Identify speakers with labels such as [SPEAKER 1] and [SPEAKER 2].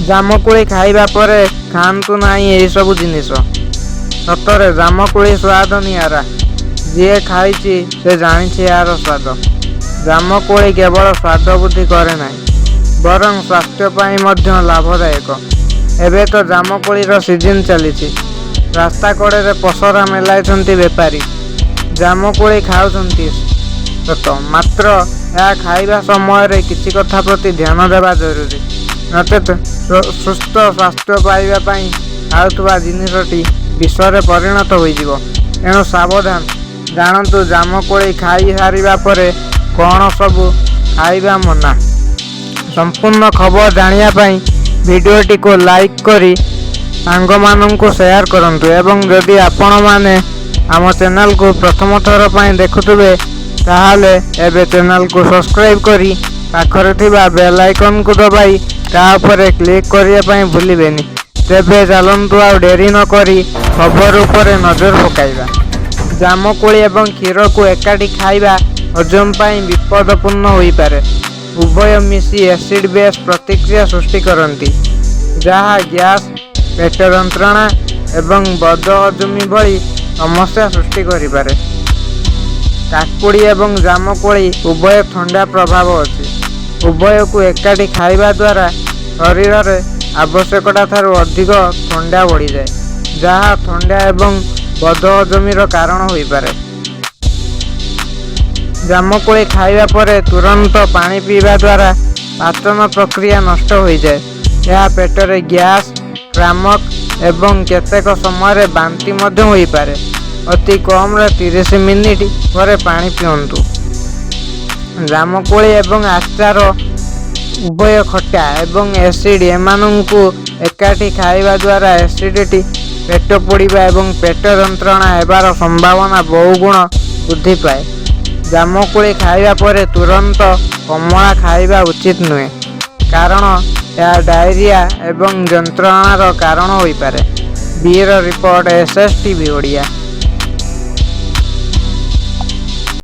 [SPEAKER 1] ଜାମୁକୋଳି ଖାଇବା ପରେ ଖାଆନ୍ତୁ ନାହିଁ ଏହିସବୁ ଜିନିଷ। ସତରେ ଜାମୁକୋଳି ସ୍ୱାଦ ନିଆରା। ଯିଏ ଖାଇଛି ସେ ଜାଣିଛି ଏହାର ସ୍ୱାଦ। ଜାମୁକୋଳି କେବଳ ସ୍ୱାଦ ବୃଦ୍ଧି କରେ ନାହିଁ, ବରଂ ସ୍ୱାସ୍ଥ୍ୟ ପାଇଁ ମଧ୍ୟ ଲାଭଦାୟକ। ଏବେ ତ ଜାମୁକୋଳିର ସିଜିନ୍ ଚାଲିଛି। ରାସ୍ତା କଡ଼ରେ ପସରା ମେଲାଇଛନ୍ତି ବେପାରୀ। ଜାମୁକୋଳି ଖାଉଛନ୍ତି ସତ, ମାତ୍ର ଏହା ଖାଇବା ସମୟରେ କିଛି କଥା ପ୍ରତି ଧ୍ୟାନ ଦେବା ଜରୁରୀ। ନଚେତ୍ ସୁସ୍ଥ ସ୍ୱାସ୍ଥ୍ୟ ପାଇବା ପାଇଁ ଖାଉଥିବା ଜିନିଷଟି ବିଷରେ ପରିଣତ ହୋଇଯିବ। ଏଣୁ ସାବଧାନ। ଜାଣନ୍ତୁ ଜାମୁକୋଳି ଖାଇ ସାରିବା ପରେ କ'ଣ ସବୁ ଖାଇବା ମନା। ସମ୍ପୂର୍ଣ୍ଣ ଖବର ଜାଣିବା ପାଇଁ ଭିଡ଼ିଓଟିକୁ ଲାଇକ୍ କରି ସାଙ୍ଗମାନଙ୍କୁ ସେୟାର କରନ୍ତୁ ଏବଂ ଯଦି ଆପଣମାନେ ଆମ ଚ୍ୟାନେଲକୁ ପ୍ରଥମ ଥର ପାଇଁ ଦେଖୁଥିବେ ତାହେଲେ ଏବେ ଚ୍ୟାନେଲକୁ ସବସ୍କ୍ରାଇବ୍ କରି ପାଖରେ ଥିବା ବେଲ୍ ଆଇକନ୍କୁ ଦବାଇ ତା ଉପରେ କ୍ଲିକ୍ କରିବା ପାଇଁ ଭୁଲିବେନି। ତେବେ ଚାଲନ୍ତୁ ଆଉ ଡେରି ନ କରି ଖବର ଉପରେ ନଜର ପକାଇବା। ଜାମୁକୋଳି ଏବଂ କ୍ଷୀରକୁ ଏକାଠି ଖାଇବା ହଜମ ପାଇଁ ବିପଦପୂର୍ଣ୍ଣ ହୋଇପାରେ। ଉଭୟ ମିଶି ଏସିଡ୍ ବେସ୍ ପ୍ରତିକ୍ରିୟା ସୃଷ୍ଟି କରନ୍ତି, ଯାହା ଗ୍ୟାସ୍, ପେଟ ଯନ୍ତ୍ରଣା ଏବଂ ବଦହଜମି ଭଳି ସମସ୍ୟା ସୃଷ୍ଟି କରିପାରେ। କାକୁଡ଼ି ଏବଂ ଜାମୁକୋଳି ଉଭୟ ଥଣ୍ଡା ପ୍ରଭାବ ଅଛି। ଉଭୟକୁ ଏକାଠି ଖାଇବା ଦ୍ୱାରା ଶରୀରରେ ଆବଶ୍ୟକତା ଠାରୁ ଅଧିକ ଥଣ୍ଡା ବଢ଼ିଯାଏ, ଯାହା ଥଣ୍ଡା ଏବଂ ବଦହଜମିର କାରଣ ହୋଇପାରେ। ଜାମୁକୋଳି ଖାଇବା ପରେ ତୁରନ୍ତ ପାଣି ପିଇବା ଦ୍ୱାରା ପାଚନ ପ୍ରକ୍ରିୟା ନଷ୍ଟ ହୋଇଯାଏ। ଏହା ପେଟରେ ଗ୍ୟାସ୍, କ୍ରାମ୍ପ ଏବଂ କେତେକ ସମୟରେ ବାନ୍ତି ମଧ୍ୟ ହୋଇପାରେ। ଅତି କମ୍ରେ 30 ମିନିଟ୍ ପରେ ପାଣି ପିଅନ୍ତୁ। ଜାମୁକୋଳି ଏବଂ ଆଚାର ଉଭୟ ଖଟା ଏବଂ ଏସିଡ୍। ଏମାନଙ୍କୁ ଏକାଠି ଖାଇବା ଦ୍ୱାରା ଏସିଡିଟି, ପେଟ ପୋଡ଼ିବା ଏବଂ ପେଟ ଯନ୍ତ୍ରଣା ହେବାର ସମ୍ଭାବନା ବହୁଗୁଣ ବୃଦ୍ଧି ପାଏ। ଜାମୁକୋଳି ଖାଇବା ପରେ ତୁରନ୍ତ କମଳା ଖାଇବା ଉଚିତ ନୁହେଁ, କାରଣ ଏହା ଡାଇରିଆ ଏବଂ ଯନ୍ତ୍ରଣାର କାରଣ ହୋଇପାରେ। Bureau report, SSTV Odia.